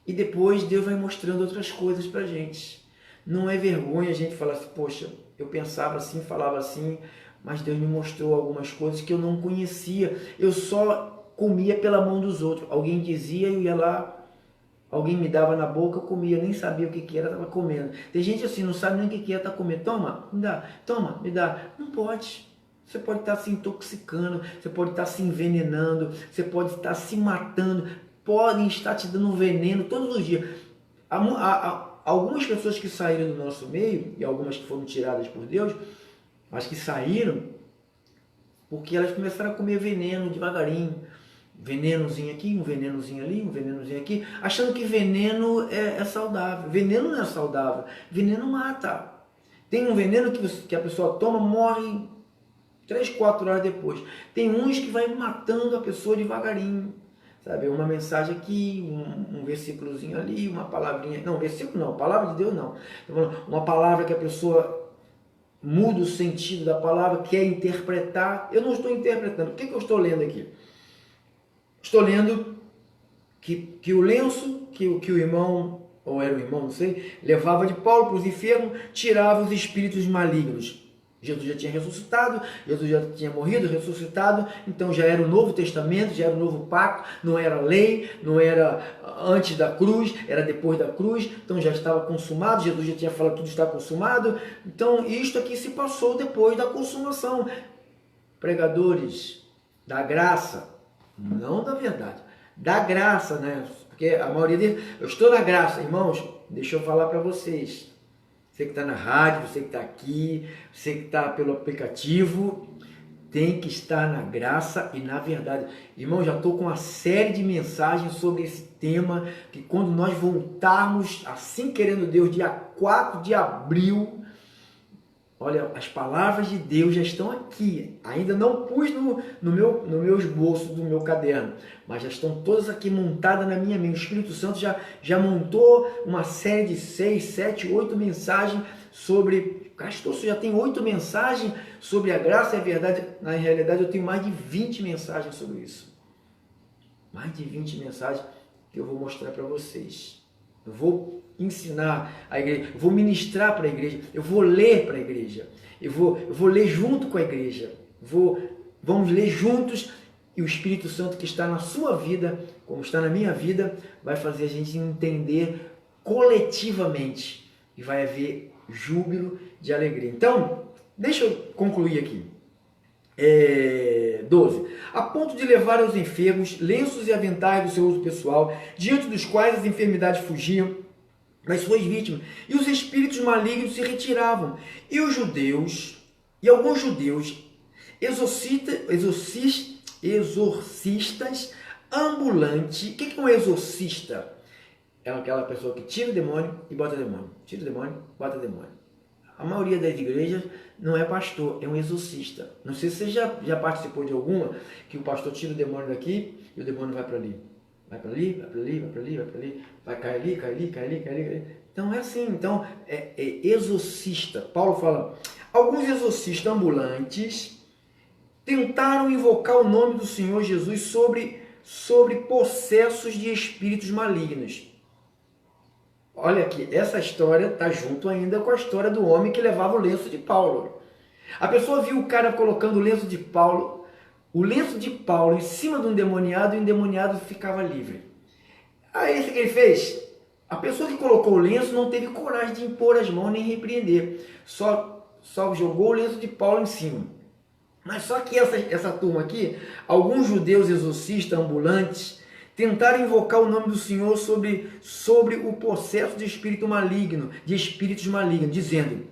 E depois Deus vai mostrando outras coisas para a gente. Não é vergonha a gente falar assim, poxa, eu pensava assim, falava assim, mas Deus me mostrou algumas coisas que eu não conhecia. Eu só comia pela mão dos outros. Alguém dizia, eu ia lá, alguém me dava na boca, eu comia, nem sabia o que era, estava comendo. Tem gente assim, não sabe nem o que é, está comendo. Toma, me dá, toma, me dá. Não pode. Você pode estar se intoxicando, você pode estar se envenenando, você pode estar se matando, podem estar te dando veneno todos os dias. Algumas pessoas que saíram do nosso meio, e algumas que foram tiradas por Deus, mas que saíram porque elas começaram a comer veneno devagarinho. Venenozinho aqui, um venenozinho ali, um venenozinho aqui, achando que veneno é saudável. Veneno não é saudável, veneno mata. Tem um veneno que a pessoa toma, morre 3, 4 horas depois. Tem uns que vai matando a pessoa devagarinho. Sabe, uma mensagem aqui, um versículozinho ali, uma palavrinha. Não, versículo não, palavra de Deus não. Uma palavra que a pessoa muda o sentido da palavra, quer interpretar. Eu não estou interpretando. O que eu estou lendo aqui? Estou lendo que o lenço que o irmão, ou era o irmão, não sei, levava de Paulo para os enfermos, tirava os espíritos malignos. Jesus já tinha ressuscitado, Jesus já tinha morrido, ressuscitado, então já era o Novo Testamento, já era o Novo Pacto, não era lei, não era antes da cruz, era depois da cruz, então já estava consumado, Jesus já tinha falado tudo está consumado, então isto aqui se passou depois da consumação. Pregadores da graça, não da verdade, da graça, né? Porque a maioria deles, eu estou na graça, irmãos, deixa eu falar para vocês. Você que está na rádio, você que está aqui, você que está pelo aplicativo, tem que estar na graça e na verdade. Irmão, já estou com uma série de mensagens sobre esse tema, que quando nós voltarmos, assim querendo Deus, dia 4 de abril, olha, as palavras de Deus já estão aqui. Ainda não pus no meu esboço do meu caderno, mas já estão todas aqui montadas na minha mente. O Espírito Santo já montou uma série de 6, 7, 8 mensagens sobre... Pastor, você já tem 8 mensagens sobre a graça e a verdade. Na realidade, eu tenho mais de 20 mensagens sobre isso. Mais de 20 mensagens que eu vou mostrar para vocês. Eu vou ensinar a igreja, eu vou ministrar para a igreja, eu vou ler para a igreja, eu vou ler junto com a igreja, vamos ler juntos, e o Espírito Santo que está na sua vida, como está na minha vida, vai fazer a gente entender coletivamente e vai haver júbilo de alegria. Então, deixa eu concluir aqui. 12. A ponto de levar aos enfermos lenços e aventais do seu uso pessoal, diante dos quais as enfermidades fugiam das suas vítimas, e os espíritos malignos se retiravam. E os judeus, e alguns judeus, exorcistas ambulantes. O que é um exorcista? É aquela pessoa que tira o demônio e bota o demônio. Tira o demônio, bota o demônio. A maioria das igrejas não é pastor, é um exorcista. Não sei se você já participou de alguma, que o pastor tira o demônio daqui e o demônio vai para ali. Vai para ali, vai para ali, vai para ali, vai para ali, vai cair ali, cai ali, cai ali, cai ali. Então é assim, então é exorcista. Paulo fala, alguns exorcistas ambulantes tentaram invocar o nome do Senhor Jesus sobre possessos de espíritos malignos. Olha aqui, essa história está junto ainda com a história do homem que levava o lenço de Paulo. A pessoa viu o cara colocando o lenço de Paulo em cima de um endemoniado, e o endemoniado ficava livre. Aí o que ele fez? A pessoa que colocou o lenço não teve coragem de impor as mãos nem repreender. Só jogou o lenço de Paulo em cima. Mas só que essa turma aqui, alguns judeus exorcistas ambulantes, tentaram invocar o nome do Senhor sobre o possesso de espírito maligno, de espíritos malignos, dizendo,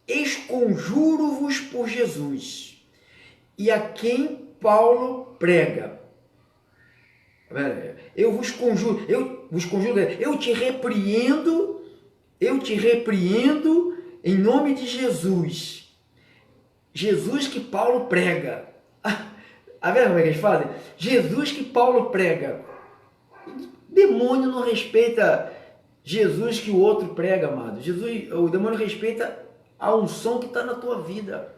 esconjuro-vos por Jesus, e a quem Paulo prega. Eu vos conjuro, eu te repreendo em nome de Jesus. Jesus que Paulo prega. A ver como é que eles fazem? Jesus que Paulo prega. Demônio não respeita Jesus que o outro prega, amado. O demônio respeita a unção que está na tua vida.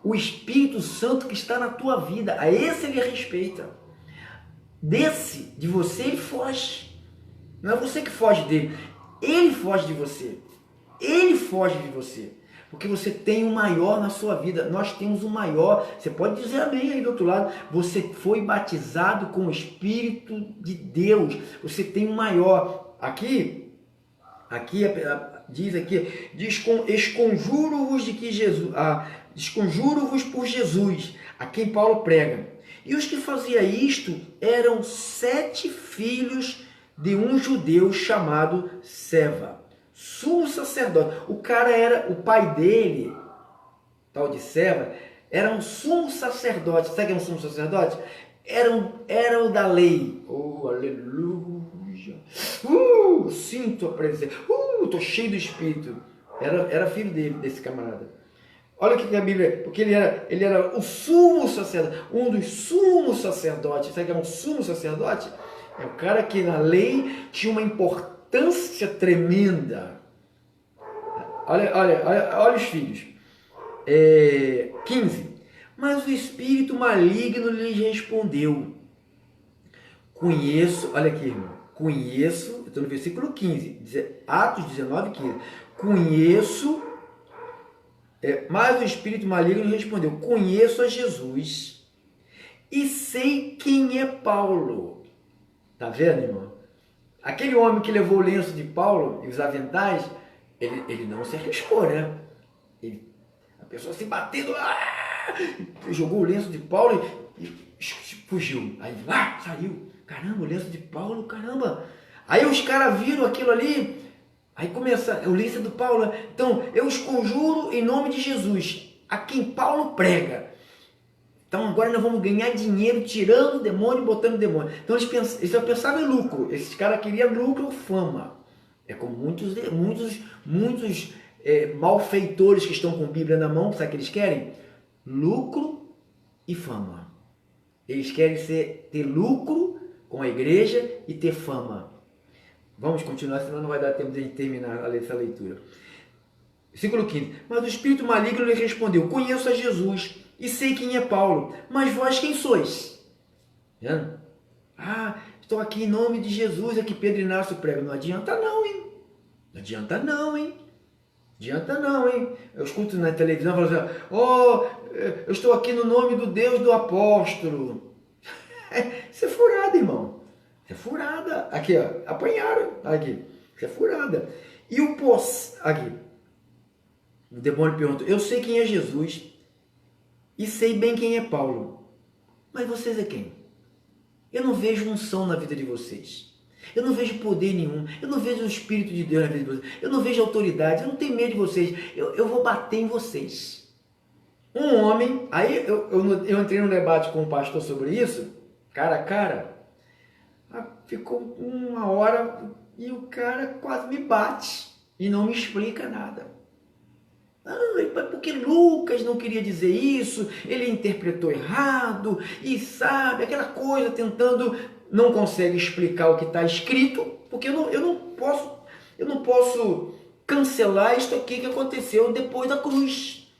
O Espírito Santo que está na tua vida. A esse ele respeita. De você ele foge. Não é você que foge dele. Ele foge de você. Ele foge de você. Porque você tem o maior na sua vida. Nós temos o maior. Você pode dizer amém aí do outro lado. Você foi batizado com o Espírito de Deus. Você tem o maior. Aqui diz esconjuro-vos de que Jesus, esconjuro-vos por Jesus, a quem Paulo prega. E os que faziam isto eram 7 filhos de um judeu chamado Seva, sumo sacerdote. O pai dele, tal de Seva, era um sumo sacerdote. Sabe o que é um sumo sacerdote? Era o da lei. Oh, aleluia. Sinto a presença. Estou cheio do Espírito. Era filho desse camarada. Olha o que a Bíblia... Porque ele era o sumo sacerdote. Um dos sumos sacerdotes. Sabe o que é um sumo sacerdote? É o cara que na lei tinha uma importância tremenda. Olha os filhos. 15. Mas o espírito maligno lhes respondeu. Conheço, olha aqui, irmão. Conheço, eu estou no versículo 15, Atos 19, 15. Conheço, mas o espírito maligno respondeu, conheço a Jesus e sei quem é Paulo. Tá vendo, irmão? Aquele homem que levou o lenço de Paulo e os aventais, ele não se arriscou, né? A pessoa se batendo, jogou o lenço de Paulo e fugiu. Aí saiu. Caramba, o lenço de Paulo, caramba. Aí os caras viram aquilo ali, Aí começa a lista do Paulo. Então, eu os conjuro em nome de Jesus, a quem Paulo prega. Então agora nós vamos ganhar dinheiro tirando o demônio e botando o demônio. Então eles só pensavam em lucro. Esses caras queriam lucro ou fama. É como muitos malfeitores que estão com a Bíblia na mão, sabe o que eles querem? Lucro e fama. Eles querem ter lucro com a igreja e ter fama. Vamos continuar, senão não vai dar tempo de a gente terminar essa leitura. Versículo 15. Mas o espírito maligno lhe respondeu: conheço a Jesus e sei quem é Paulo, mas vós quem sois? Vendo? Ah, estou aqui em nome de Jesus, aqui Pedro Inácio prega. Não adianta não, hein? Não adianta não, hein? Adianta não, hein? Eu escuto na televisão falando assim: oh, eu estou aqui no nome do Deus do apóstolo. Isso é furada, irmão. Isso é furada. Aqui, ó, apanharam. Aqui. Isso é furada. E aqui. O demônio pergunta: eu sei quem é Jesus e sei bem quem é Paulo. Mas vocês é quem? Eu não vejo unção na vida de vocês. Eu não vejo poder nenhum. Eu não vejo o Espírito de Deus na vida de vocês. Eu não vejo autoridade. Eu não tenho medo de vocês. Eu vou bater em vocês. Um homem... Aí eu entrei num debate com um pastor sobre isso. Cara a cara. Ficou uma hora e o cara quase me bate. E não me explica nada. Porque Lucas não queria dizer isso, ele interpretou errado, e sabe, aquela coisa tentando, não consegue explicar o que está escrito, porque eu não posso cancelar isto aqui que aconteceu depois da cruz.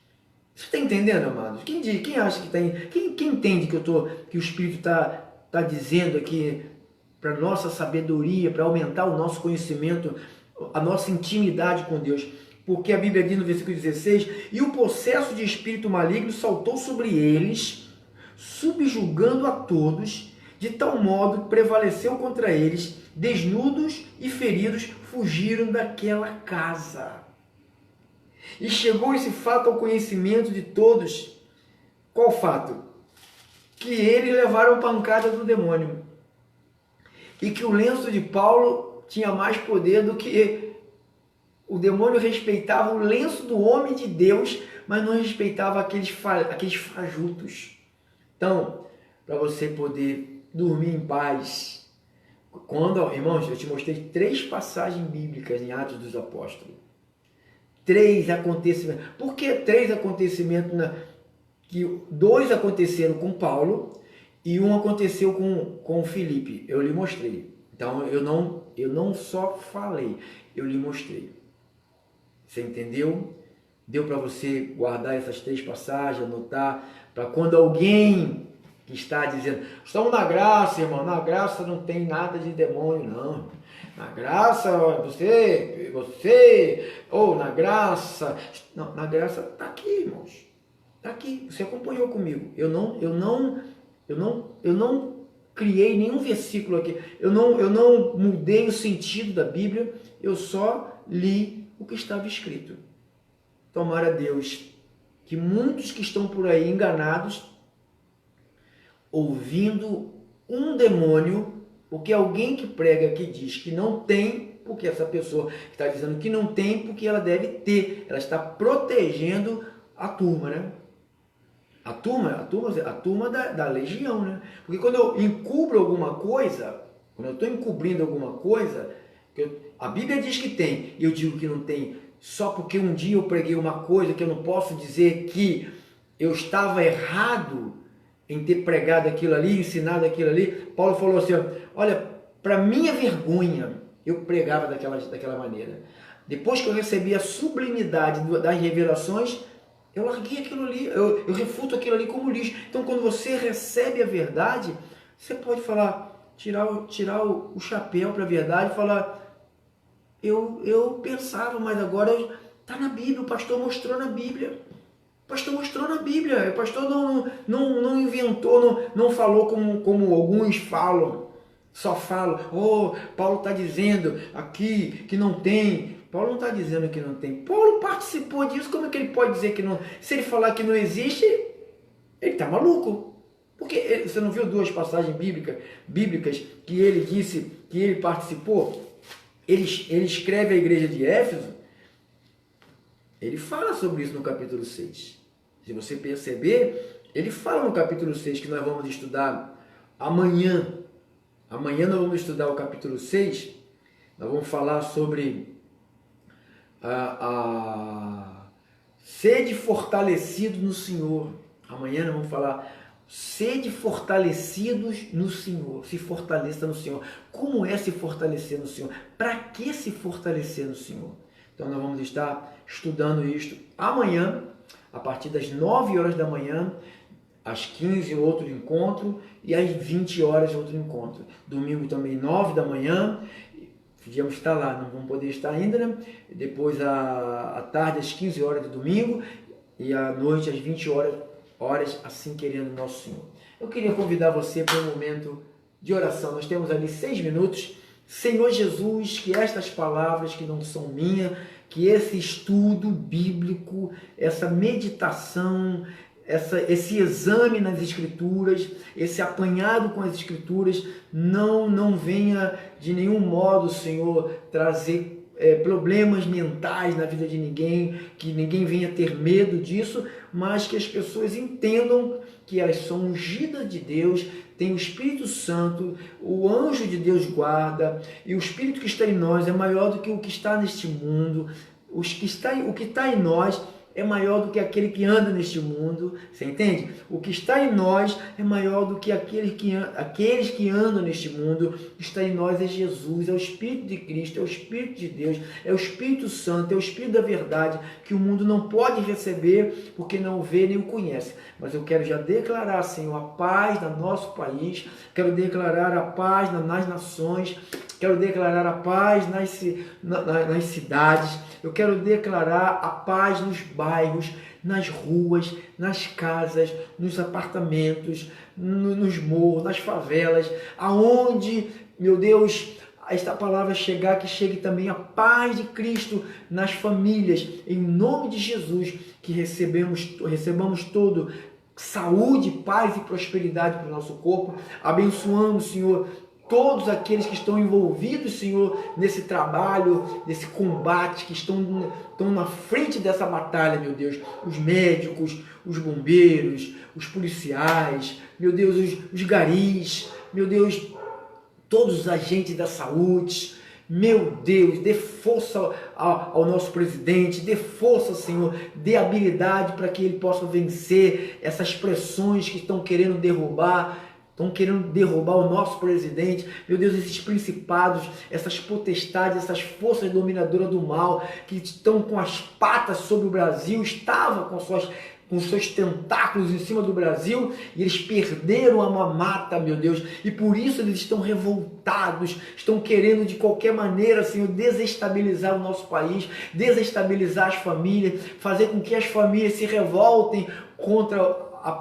Você está entendendo, amados? Quem acha que está quem entende que o Espírito está dizendo aqui para nossa sabedoria, para aumentar o nosso conhecimento, a nossa intimidade com Deus? Porque a Bíblia diz no versículo 16: e o possesso de espírito maligno saltou sobre eles, subjugando a todos, de tal modo que prevaleceu contra eles, desnudos e feridos, fugiram daquela casa. E chegou esse fato ao conhecimento de todos. Qual fato? Que eles levaram pancada do demônio. E que o lenço de Paulo tinha mais poder do que... O demônio respeitava o lenço do homem de Deus, mas não respeitava aqueles fajutos. Então, para você poder dormir em paz, irmãos, eu te mostrei 3 passagens bíblicas em Atos dos Apóstolos. 3 acontecimentos. Por que 3 acontecimentos? Que 2 aconteceram com Paulo e 1 aconteceu com Filipe. Eu lhe mostrei. Então, eu não só falei, eu lhe mostrei. Você entendeu? Deu para você guardar essas 3 passagens, anotar, para quando alguém que está dizendo: estamos na graça, irmão, na graça não tem nada de demônio, não. Na graça, você, ou na graça... Não, na graça está aqui, irmãos. Está aqui, você acompanhou comigo. Eu não criei nenhum versículo aqui. Eu não mudei o sentido da Bíblia, eu só li o que estava escrito. Tomara Deus que muitos que estão por aí enganados, ouvindo um demônio, porque alguém que prega que diz que não tem, porque essa pessoa está dizendo que não tem, porque ela deve ter, ela está protegendo a turma, né? A turma da legião, né? Porque quando eu encubro alguma coisa, quando eu estou encobrindo alguma coisa, a Bíblia diz que tem, e eu digo que não tem, só porque um dia eu preguei uma coisa que eu não posso dizer que eu estava errado em ter pregado aquilo ali, ensinado aquilo ali. Paulo falou assim: olha, para minha vergonha, eu pregava daquela maneira. Depois que eu recebi a sublimidade das revelações, eu larguei aquilo ali, eu refuto aquilo ali como lixo. Então, quando você recebe a verdade, você pode falar, tirar o chapéu para a verdade e falar: eu pensava, mas agora está na Bíblia, o pastor mostrou na Bíblia. O pastor mostrou na Bíblia, o pastor não inventou, não falou como alguns falam, só falam: oh, Paulo está dizendo aqui que não tem. Paulo não está dizendo que não tem. Paulo participou disso, como é que ele pode dizer que não? Se ele falar que não existe, ele está maluco. Porque você não viu 2 passagens bíblicas que ele disse que ele participou? ele escreve à igreja de Éfeso, ele fala sobre isso no capítulo 6. Se você perceber, ele fala no capítulo 6 que nós vamos estudar amanhã. Amanhã nós vamos estudar o capítulo 6. Nós vamos falar sobre a sede fortalecido no Senhor. Amanhã nós vamos falar sede fortalecidos no Senhor. Se fortaleça no Senhor. Como é se fortalecer no Senhor? Para que se fortalecer no Senhor? Então nós vamos estar estudando isto amanhã, a partir das 9 horas da manhã, às 15 outro encontro e às 20 horas outro encontro. Domingo também 9 da manhã, podíamos estar lá, não vamos poder estar ainda, né? Depois à tarde às 15 horas de domingo e à noite às 20 horas, assim querendo nosso Senhor. Eu queria convidar você para um momento de oração. Nós temos ali 6 minutos. Senhor Jesus, que estas palavras que não são minhas, que esse estudo bíblico, essa meditação, esse exame nas Escrituras, esse apanhado com as Escrituras, não venha de nenhum modo, Senhor, trazer problemas mentais na vida de ninguém, que ninguém venha ter medo disso, mas que as pessoas entendam que elas são ungidas de Deus, tem o Espírito Santo, o anjo de Deus guarda, e o Espírito que está em nós é maior do que o que está neste mundo. O que está em nós é maior do que aquele que anda neste mundo, você entende? O que está em nós é maior do que aqueles que andam neste mundo. O que está em nós é Jesus, é o Espírito de Cristo, é o Espírito de Deus, é o Espírito Santo, é o Espírito da verdade, que o mundo não pode receber porque não o vê nem o conhece. Mas eu quero já declarar, Senhor, a paz no nosso país, quero declarar a paz nas nações, quero declarar a paz nas cidades, eu quero declarar a paz nos bairros, nas ruas, nas casas, nos apartamentos, nos morros, nas favelas, aonde, meu Deus, esta palavra chegar, que chegue também a paz de Cristo nas famílias, em nome de Jesus, que recebamos todo saúde, paz e prosperidade para o nosso corpo. Abençoamos, Senhor, todos aqueles que estão envolvidos, Senhor, nesse trabalho, nesse combate, que estão na frente dessa batalha, meu Deus. Os médicos, os bombeiros, os policiais, meu Deus, os garis, meu Deus, todos os agentes da saúde. Meu Deus, dê força ao nosso presidente, dê força, Senhor, dê habilidade para que ele possa vencer essas pressões que estão querendo derrubar o nosso presidente. Meu Deus, esses principados, essas potestades, essas forças dominadoras do mal que estão com as patas sobre o Brasil, estavam com seus tentáculos em cima do Brasil, e eles perderam a mamata, meu Deus, e por isso eles estão revoltados, estão querendo de qualquer maneira, Senhor, desestabilizar o nosso país, desestabilizar as famílias, fazer com que as famílias se revoltem contra o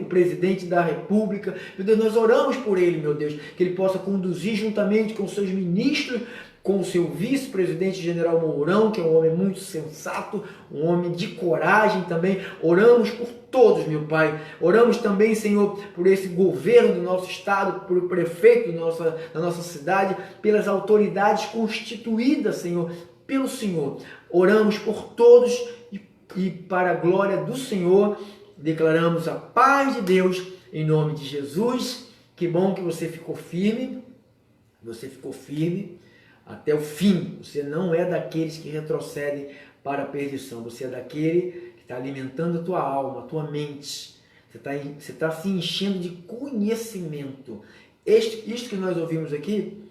presidente da República. Meu Deus, nós oramos por ele, meu Deus, que ele possa conduzir juntamente com seus ministros, com o seu vice-presidente general Mourão, que é um homem muito sensato, um homem de coragem também. Oramos por todos, meu Pai. Oramos também, Senhor, por esse governo do nosso estado, por o prefeito da nossa cidade, pelas autoridades constituídas, Senhor, pelo Senhor. Oramos por todos e para a glória do Senhor, declaramos a paz de Deus em nome de Jesus. Que bom que você ficou firme. Você ficou firme até o fim. Você não é daqueles que retrocedem para a perdição. Você é daquele que está alimentando a tua alma, a tua mente. Você está se enchendo de conhecimento. Isto que nós ouvimos aqui,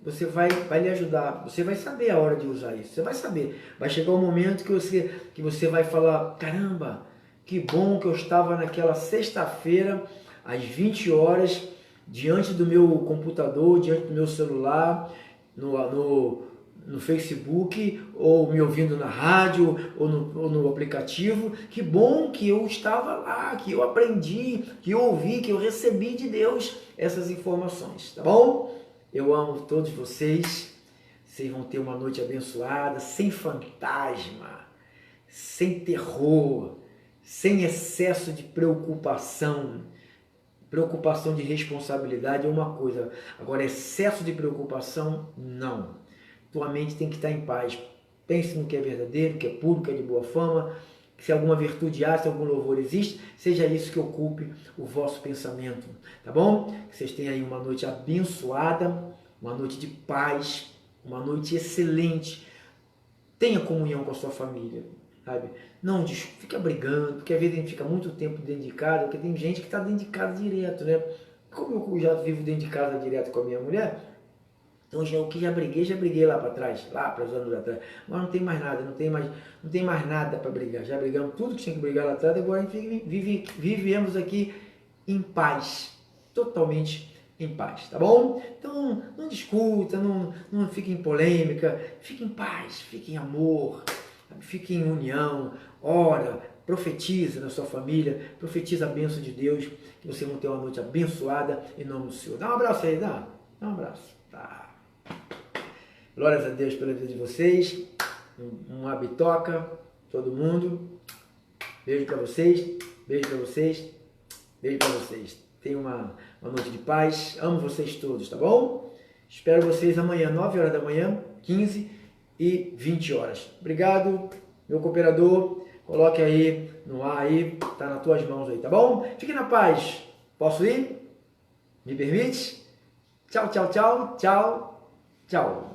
você vai lhe ajudar. Você vai saber a hora de usar isso. Você vai saber. Vai chegar um momento que você vai falar: caramba, que bom que eu estava naquela sexta-feira, às 20 horas, diante do meu computador, diante do meu celular, no Facebook, ou me ouvindo na rádio, ou no aplicativo. Que bom que eu estava lá, que eu aprendi, que eu ouvi, que eu recebi de Deus essas informações, tá bom? Eu amo todos vocês. Vocês vão ter uma noite abençoada, sem fantasma, sem terror, sem excesso de preocupação. Preocupação de responsabilidade é uma coisa, agora excesso de preocupação, não. tua mente tem que estar em paz. Pense no que é verdadeiro, que é puro, que é de boa fama, se alguma virtude há, se algum louvor existe, seja isso que ocupe o vosso pensamento, tá bom? Que vocês tenham aí uma noite abençoada, uma noite de paz, uma noite excelente. Tenha comunhão com a sua família, sabe? Não fica brigando, porque às vezes a gente fica muito tempo dentro de casa, porque tem gente que está dentro de casa direto, né? Como eu já vivo dentro de casa direto com a minha mulher, então o que já briguei lá para trás, lá para os anos atrás, mas não tem mais nada, não tem mais nada para brigar. Já brigamos tudo que tinha que brigar lá atrás, agora a gente vivemos aqui em paz, totalmente em paz, tá bom? Então não discuta, não fique em polêmica, fique em paz, fique em amor, fique em união, ora, profetiza na sua família, profetiza a bênção de Deus, que vocês vão ter uma noite abençoada em nome do Senhor. Dá um abraço aí, dá um abraço. Tá. Glórias a Deus pela vida de vocês. Uma bitoca, todo mundo. Beijo para vocês, beijo para vocês, beijo para vocês. Tenham uma noite de paz. Amo vocês todos, tá bom? Espero vocês amanhã, 9 horas da manhã, 15 e 20 horas. Obrigado, meu cooperador. Coloque aí no ar aí, tá nas tuas mãos aí, tá bom? Fique na paz. Posso ir? Me permite? Tchau, tchau, tchau, tchau, tchau.